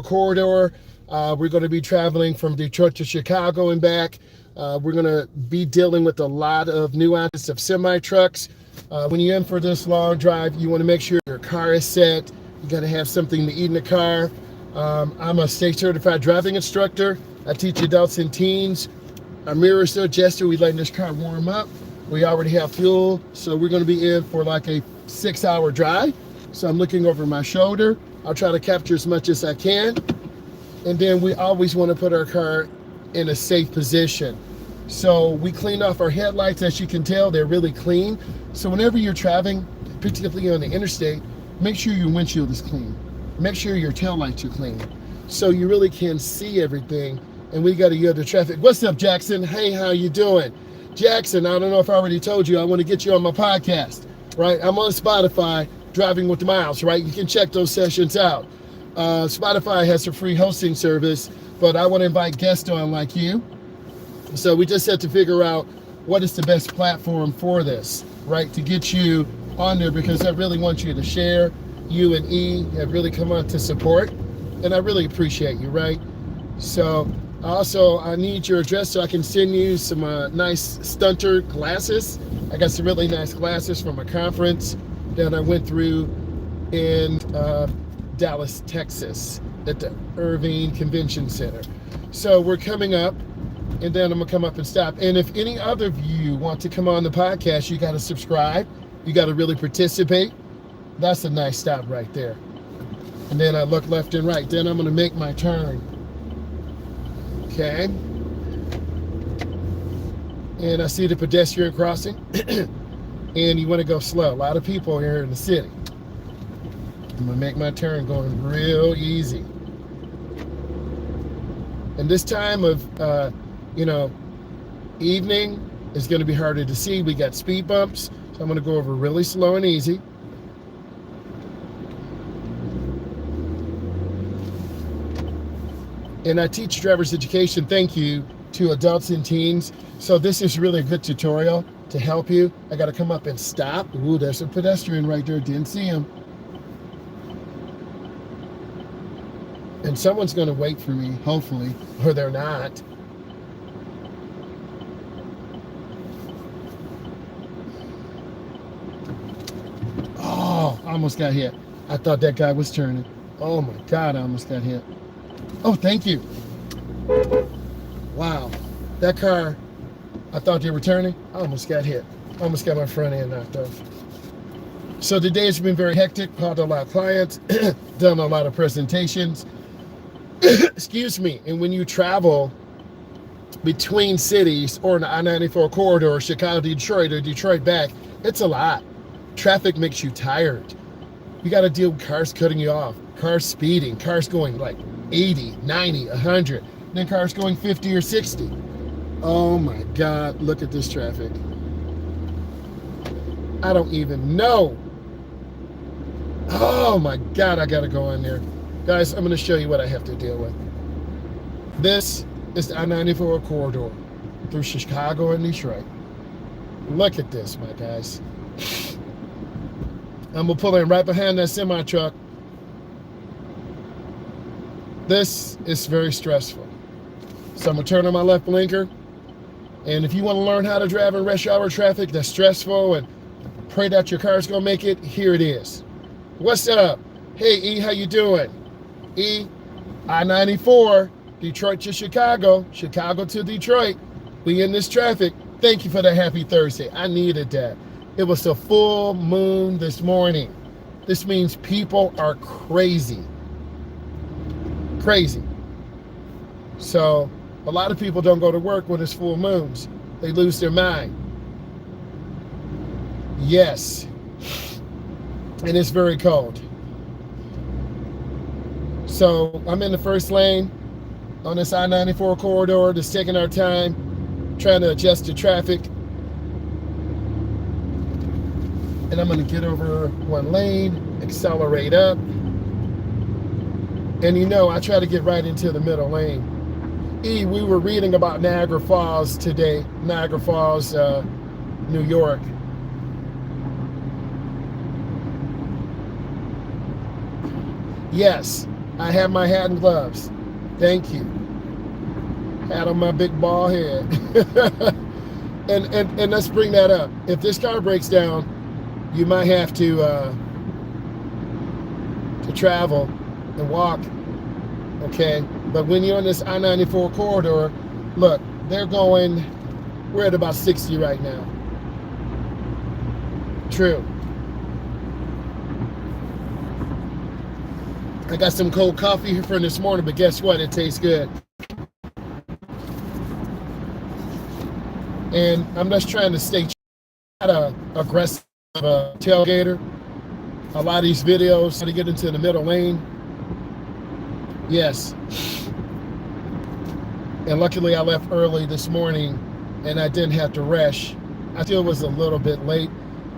corridor. We're going to be traveling from Detroit to Chicago and back. We're going to be dealing with a lot of nuances of semi-trucks. When you're in for this long drive, you want to make sure your car is set. You got to have something to eat in the car. I'm a state certified driving instructor. I teach adults and teens. Our mirror still gesture. We letting this car warm up. We already have fuel, so we're going to be in for like a 6-hour drive. So I'm looking over my shoulder. I'll try to capture as much as I can. And then we always want to put our car in a safe position. So we clean off our headlights. As you can tell, they're really clean. So whenever you're traveling, particularly on the interstate, make sure your windshield is clean. Make sure your taillights are clean, so you really can see everything. And we got to yield to traffic. What's up, Jackson? Hey, how you doing? Jackson, I don't know if I already told you, I want to get you on my podcast, right? I'm on Spotify, Driving with Miles, right? You can check those sessions out. Spotify has a free hosting service, but I want to invite guests on like you. So we just had to figure out what is the best platform for this, right? To get you on there, because I really want you to share. You and E have really come on to support, and I really appreciate you, right? So also, I need your address so I can send you some nice stunter glasses. I got some really nice glasses from a conference that I went through in Dallas, Texas at the Irving Convention Center. So we're coming up, and then I'm gonna come up and stop. And if any other of you want to come on the podcast, you got to subscribe. You got to really participate. That's a nice stop right there. And then I look left and right. Then I'm gonna make my turn. Okay. And I see the pedestrian crossing. And you want to go slow. A lot of people here in the city. I'm gonna make my turn going real easy. And this time of evening is going to be harder to see. We got speed bumps, so I'm going to go over really slow and easy. And I teach driver's education, thank you, to adults and teens. So this is really a good tutorial to help you. I got to come up and stop. Ooh, there's a pedestrian right there. Didn't see him. And someone's going to wait for me, hopefully, or they're not. Oh, I almost got hit. I thought that guy was turning. Oh my God, I almost got hit. Oh, thank you. Wow. That car, I thought they were turning. I almost got hit. I almost got my front end knocked off. So today has been very hectic. Called a lot of clients, done a lot of presentations. Excuse me. And when you travel between cities or in the I-94 corridor, Chicago, Detroit, or Detroit back, it's a lot. Traffic makes you tired. You got to deal with cars cutting you off, cars speeding, cars going like 80, 90, 100, then cars going 50 or 60. Oh my God, look at this traffic. I don't even know. Oh my God, I got to go in there. Guys, I'm going to show you what I have to deal with. This is the I-94 corridor through Chicago and Detroit. Look at this, my guys. I'm going to pull in right behind that semi-truck. This is very stressful. So I'm going to turn on my left blinker. And if you want to learn how to drive in rush hour traffic that's stressful and pray that your car's going to make it, here it is. What's up? Hey, E, how you doing? E, I-94, Detroit to Chicago, Chicago to Detroit. We in this traffic. Thank you for the happy Thursday. I needed that. It was a full moon this morning. This means people are crazy. Crazy. So a lot of people don't go to work when it's full moons. They lose their mind. Yes. And it's very cold. So I'm in the first lane on this I-94 corridor, just taking our time, trying to adjust to traffic. And I'm going to get over one lane, accelerate up. And I try to get right into the middle lane. E, we were reading about Niagara Falls today, Niagara Falls, New York. Yes, I have my hat and gloves. Thank you. Hat on my big bald head. and let's bring that up. If this car breaks down, you might have to travel and walk, okay? But when you're on this I-94 corridor, look, we're at about 60 right now. True. I got some cold coffee here from this morning, but guess what? It tastes good. And I'm just trying to stay not a aggressive tailgater. A lot of these videos try to get into the middle lane. Yes. And luckily I left early this morning and I didn't have to rush. I still was a little bit late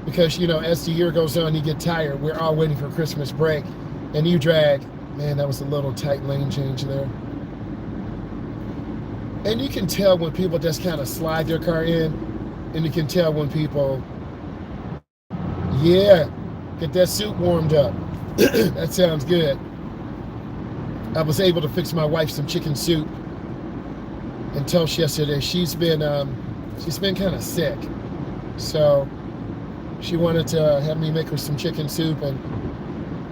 because, you know, as the year goes on, you get tired. We're all waiting for Christmas break and you drag. Man, that was a little tight lane change there. And you can tell when people just kind of slide their car in, and you can tell when people, yeah, get that soup warmed up. That sounds good. I was able to fix my wife some chicken soup and toast yesterday. She's been kind of sick, so she wanted to have me make her some chicken soup and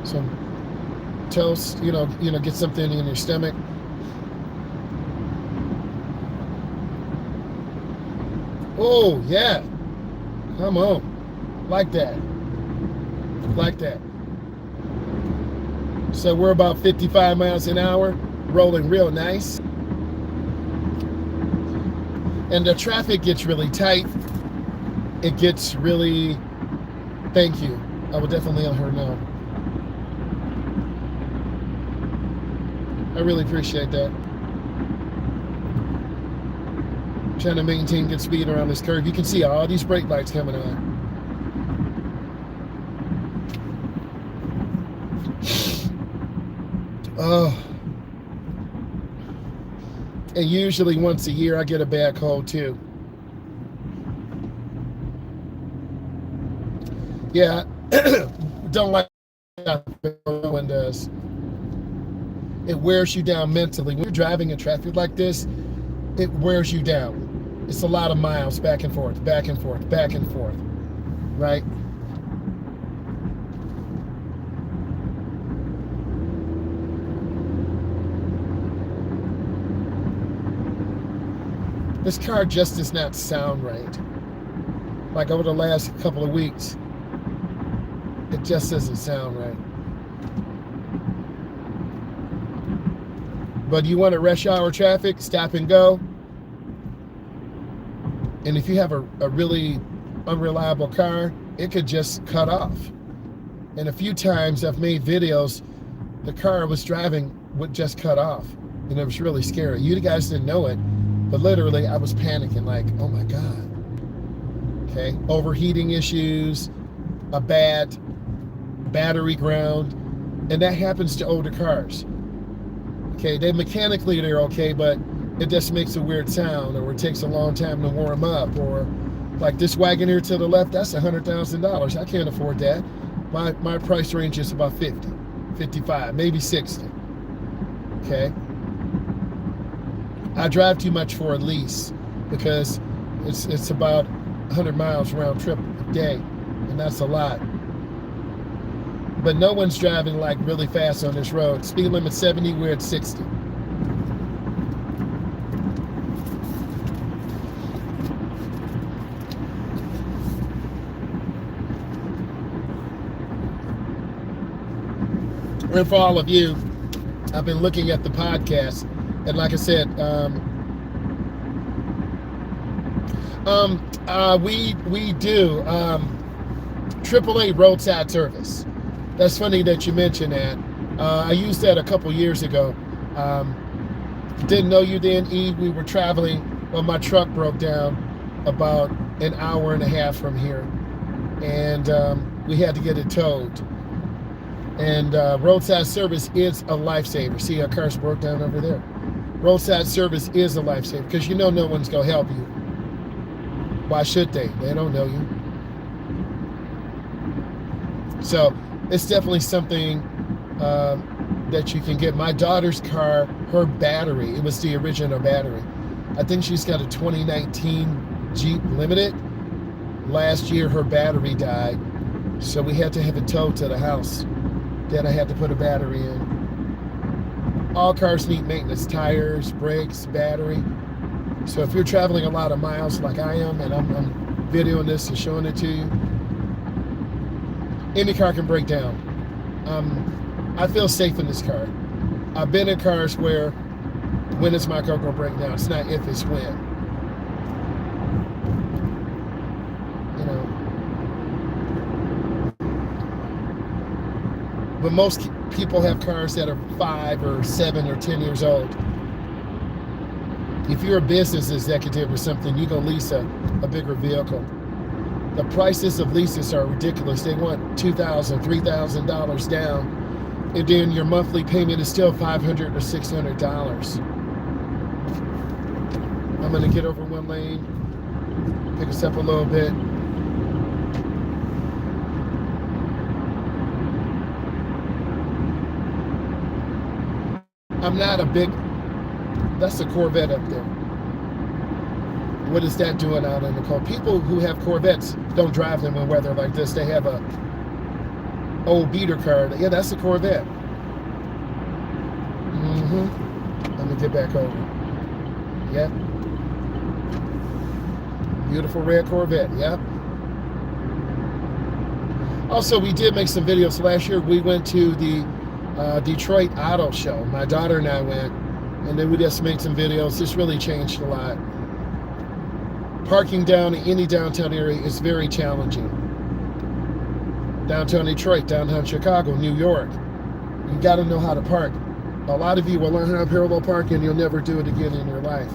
some toast. You know, get something in your stomach. Oh yeah, come on, like that. So we're about 55 miles an hour, rolling real nice. And the traffic gets really tight. It gets really, thank you. I would definitely let her know. I really appreciate that. Trying to maintain good speed around this curve. You can see all these brake lights coming on. Oh. And usually once a year I get a bad cold too. Yeah, don't like that. No one does. It wears you down mentally. When you're driving in traffic like this, it wears you down. It's a lot of miles back and forth, back and forth, back and forth, right? This car just does not sound right. Like over the last couple of weeks, it just doesn't sound right. But you want to rush hour traffic, stop and go. And if you have a really unreliable car, it could just cut off. And a few times I've made videos, the car I was driving would just cut off. And it was really scary. You guys didn't know it, but literally I was panicking like, oh my God. Okay, overheating issues, a bad battery ground, and that happens to older cars. Okay, mechanically they're okay, but it just makes a weird sound, or it takes a long time to warm up, or like this wagon here to the left, that's $100,000. I can't afford that. My price range is about 50, 55, maybe 60. Okay. I drive too much for a lease because it's about 100 miles round trip a day, and that's a lot. But no one's driving like really fast on this road. Speed limit 70, we're at 60. And for all of you, I've been looking at the podcast, and like I said, we do AAA roadside service. That's funny that you mentioned that. I used that a couple years ago. Didn't know you then, E. We were traveling, well, my truck broke down about an hour and a half from here, and we had to get it towed. And roadside service is a lifesaver. See, our car's broke down over there. Roadside service is a lifesaver because you know no one's going to help you. Why should they? They don't know you. So it's definitely something that you can get. My daughter's car, her battery, it was the original battery. I think she's got a 2019 Jeep Limited. Last year her battery died, so we had to have it towed to the house. Then I had to put a battery in. All cars need maintenance: tires, brakes, battery. So if you're traveling a lot of miles like I am, and I'm videoing this and showing it to you, any car can break down. I feel safe in this car. I've been in cars where when is my car gonna break down? It's not if, it's when. You know. But most people have cars that are 5 or 7 or 10 years old. If you're a business executive or something, you're gonna lease a bigger vehicle. The prices of leases are ridiculous. They want $2,000, $3,000 down, and then your monthly payment is still $500 or $600. I'm gonna get over one lane, pick us up a little bit. I'm not a big, that's a Corvette up there. What is that doing out in the cold? People who have Corvettes don't drive them in weather like this. They have a old beater car. Yeah, that's a Corvette. Let me get back over. Yep. Beautiful red Corvette. Yep. Also, we did make some videos last year. We went to the Detroit Auto Show. My daughter and I went, and then we just made some videos. It's really changed a lot. Parking down in any downtown area is very challenging. Downtown Detroit, downtown Chicago, New York. You got to know how to park. A lot of you will learn how to parallel park and you'll never do it again in your life.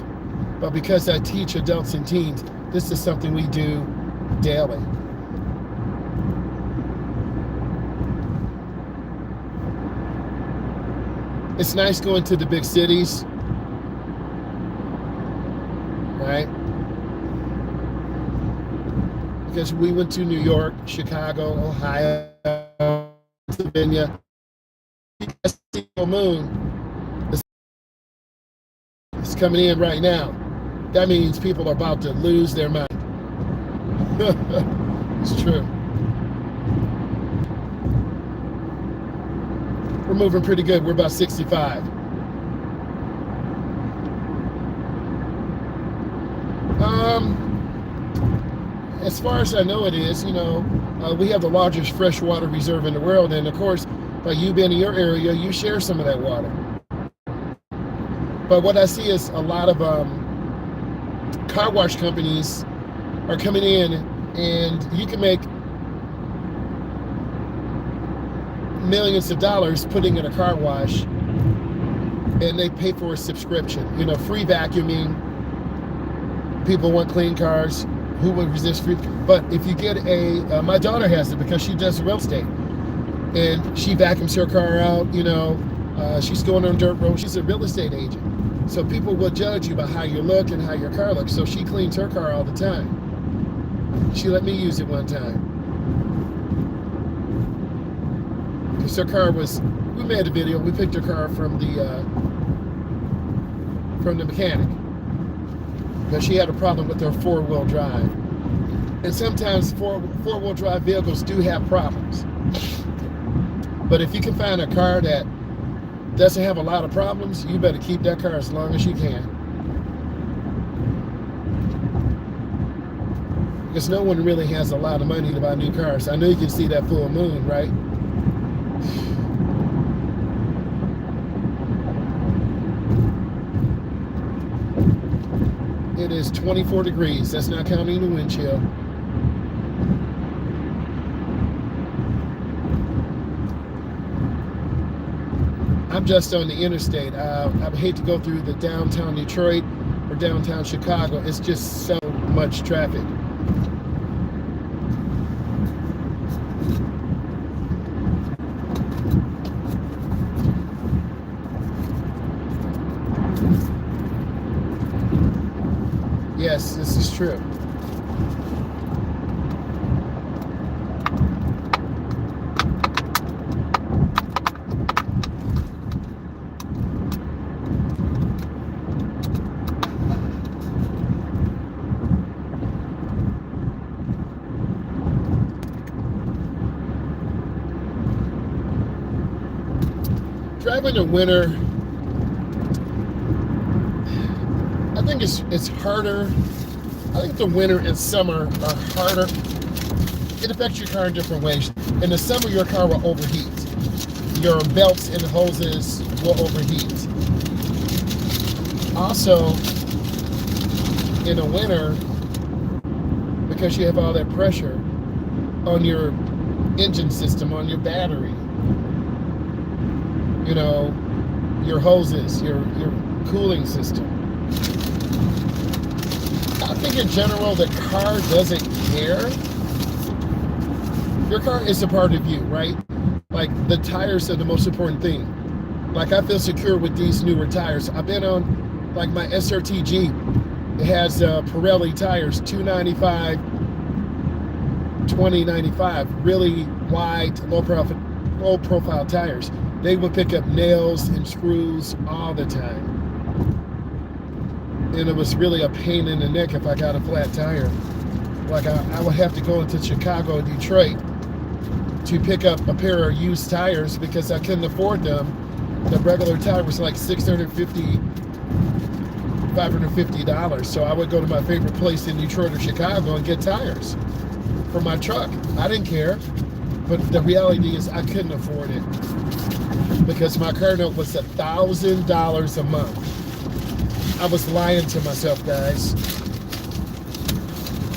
But because I teach adults and teens, this is something we do daily. It's nice going to the big cities, right? Because we went to New York, Chicago, Ohio, Pennsylvania. The moon is coming in right now. That means people are about to lose their mind. It's true. We're moving pretty good. We're about 65. As far as I know, it is. We have the largest freshwater reserve in the world, and of course, by you being in your area, you share some of that water. But what I see is a lot of car wash companies are coming in, and you can make millions of dollars putting in a car wash, and they pay for a subscription. Free vacuuming. People want clean cars. Who would resist free? But if you get my daughter has it because she does real estate, and she vacuums her car out. She's going on dirt road. She's a real estate agent, so people will judge you by how you look and how your car looks. So she cleans her car all the time. She let me use it one time because her car was. We made a video. We picked her car from the mechanic because she had a problem with her 4-wheel drive. And sometimes four-wheel drive vehicles do have problems. But if you can find a car that doesn't have a lot of problems, you better keep that car as long as you can. Because no one really has a lot of money to buy new cars. I know you can see that full moon, right? It is 24 degrees. That's not counting the wind chill. I'm just on the interstate. I would hate to go through the downtown Detroit or downtown Chicago. It's just so much traffic. Yes, this is true. driving in winter, I think it's harder. I think the winter and summer are harder. It affects your car in different ways. In the summer, your car will overheat. Your belts and hoses will overheat. Also, in the winter, because you have all that pressure on your engine system, on your battery, you know, your hoses, your cooling system. I think in general, the car doesn't care. Your car is a part of you, right? Like, the tires are the most important thing. Like, I feel secure with these newer tires. I've been on, like, my SRT Jeep. It has Pirelli tires, 295, 2095, really wide, low profile tires. They would pick up nails and screws all the time. And it was really a pain in the neck if I got a flat tire. Like, I would have to go into Chicago or Detroit to pick up a pair of used tires because I couldn't afford them. The regular tire was like $650, $550. So I would go to my favorite place in Detroit or Chicago and get tires for my truck. I didn't care. But the reality is I couldn't afford it because my car note was $1,000 a month. I was lying to myself, guys.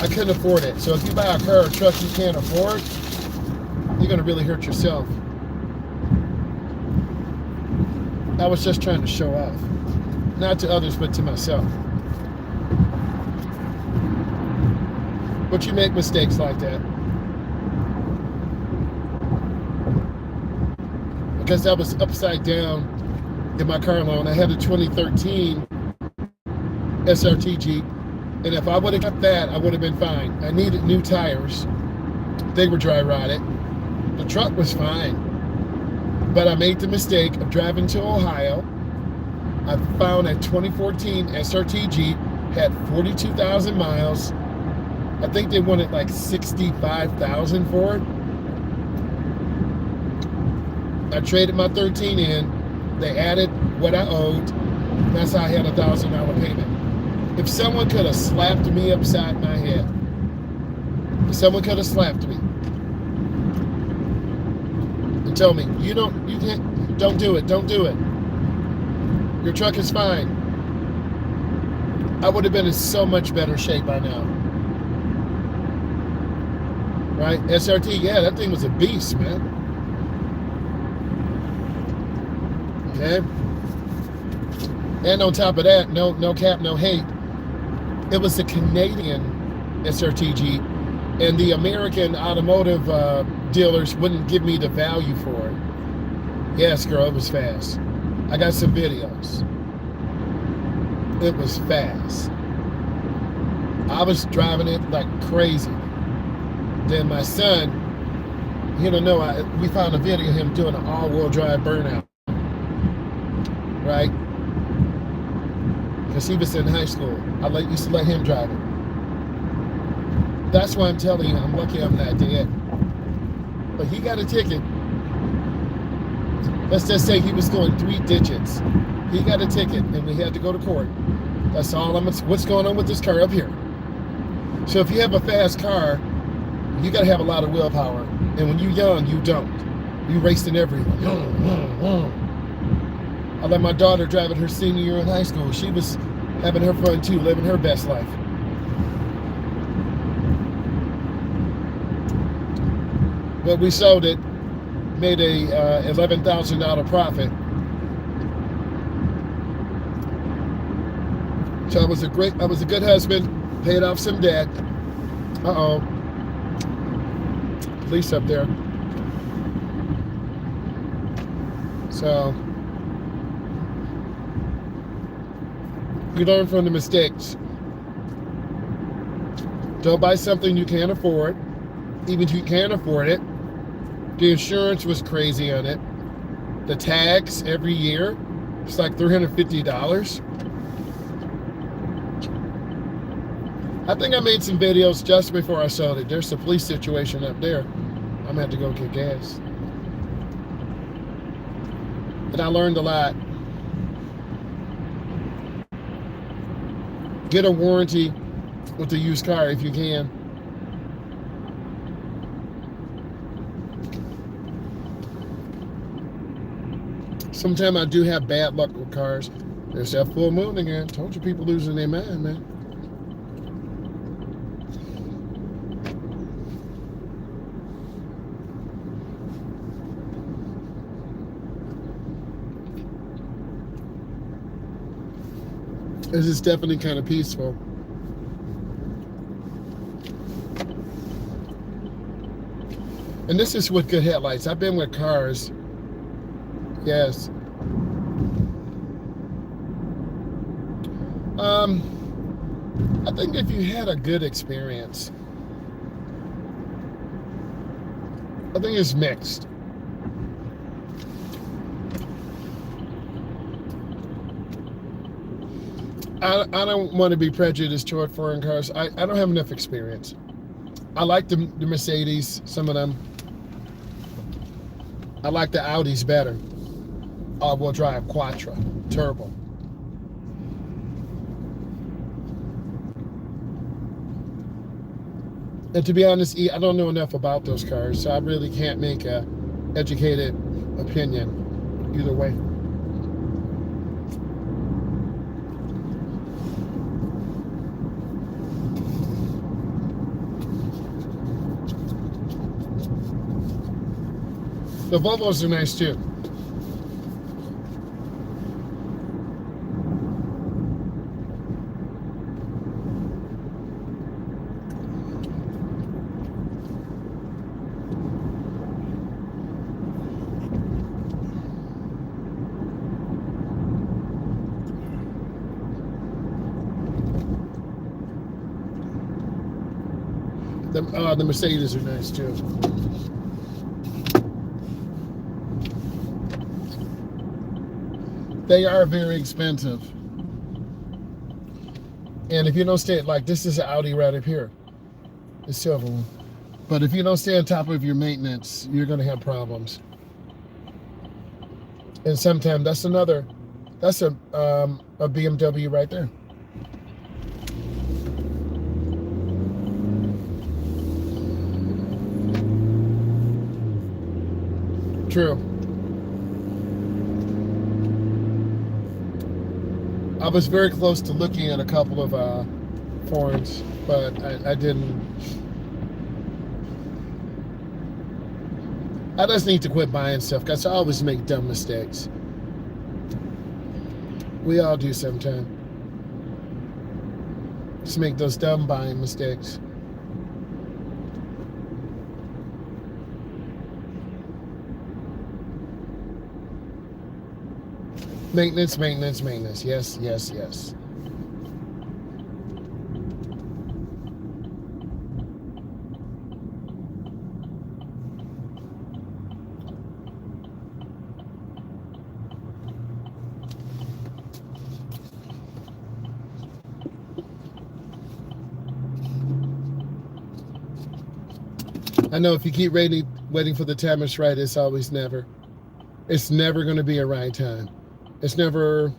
I couldn't afford it. So if you buy a car or truck you can't afford, you're going to really hurt yourself. I was just trying to show off. Not to others, but to myself. But you make mistakes like that. Because I was upside down in my car loan. I had a 2013 SRT Jeep. And if I would have got that, I would have been fine. I needed new tires. They were dry rotted. The truck was fine. But I made the mistake of driving to Ohio. I found a 2014 SRT Jeep, had 42,000 miles. I think they wanted like 65,000 for it. I traded my 13 in. They added what I owed. That's how I had a $1,000 payment. If someone could have slapped me upside my head, if someone could have slapped me and told me, don't do it, don't do it. Your truck is fine. I would have been in so much better shape by now. Right? SRT, yeah, that thing was a beast, man. Okay? And on top of that, no cap, no hate. It was a Canadian SRT Jeep, and the American automotive dealers wouldn't give me the value for it. Yes, girl, it was fast. I got some videos. It was fast. I was driving it like crazy. Then my son, you don't know, we found a video of him doing an all-wheel drive burnout. Right? Because he was in high school. I used to let him drive it. That's why I'm telling you, I'm lucky I'm not dead. But he got a ticket. Let's just say he was going 3 digits. He got a ticket, and we had to go to court. That's all. What's going on with this car up here? So if you have a fast car, you got to have a lot of willpower. And when you're young, you don't. You racing everything. I let my daughter drive it her senior year in high school. She was having her fun too, living her best life. But we sold it, made a $11,000 profit. So I was a good husband, paid off some debt. Uh-oh. Police up there. So you learn from the mistakes. Don't buy something you can't afford. Even if you can't afford it. The insurance was crazy on it. The tax every year, it's like $350. I think I made some videos just before I sold it. There's a police situation up there. I'm gonna have to go get gas. and I learned a lot. Get a warranty with the used car if you can. Sometimes I do have bad luck with cars. There's that full moon again. Told you people losing their mind, man. This is definitely kind of peaceful. And this is with good headlights. I've been with cars. Yes. I think if you had a good experience, I think it's mixed. I don't want to be prejudiced toward foreign cars. I don't have enough experience. I like the Mercedes, some of them. I like the Audis better. All-wheel drive Quattro, turbo. And to be honest, I don't know enough about those cars, so I really can't make an educated opinion either way. The Volvos are nice too. The Mercedes are nice too. They are very expensive. And if you don't stay, like this is an Audi right up here, the silver one. But if you don't stay on top of your maintenance, you're gonna have problems. And sometimes that's a BMW right there. True. I was very close to looking at a couple of foreigns, but I didn't. I just need to quit buying stuff because I always make dumb mistakes. We all do sometimes. Just make those dumb buying mistakes. Maintenance, maintenance, maintenance. Yes, yes, yes. I know if you keep waiting for the time it's right, it's always never. It's never going to be a right time. It's never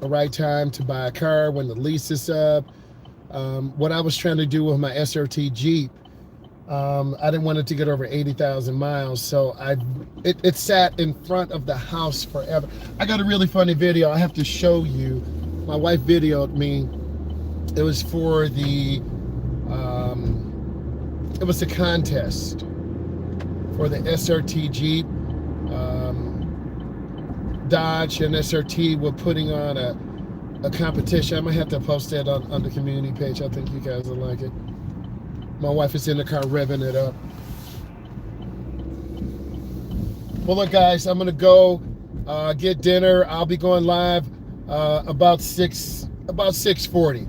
a right time to buy a car when the lease is up. What I was trying to do with my SRT Jeep, I didn't want it to get over 80,000 miles, so it sat in front of the house forever. I got a really funny video I have to show you. My wife videoed me. It was for the, it was a contest for the SRT Jeep. Dodge and SRT were putting on a competition. I might have to post that on the community page. I think you guys will like it. My wife is in the car revving it up. Well, look, guys, I'm gonna go get dinner. I'll be going live about 6:40.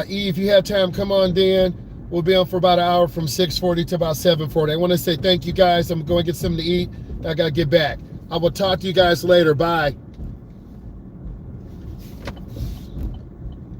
E, if you have time, come on then. We'll be on for about an hour from 6:40 to about 7:40. I want to say thank you, guys. I'm going to get something to eat. I gotta get back. I will talk to you guys later. Bye.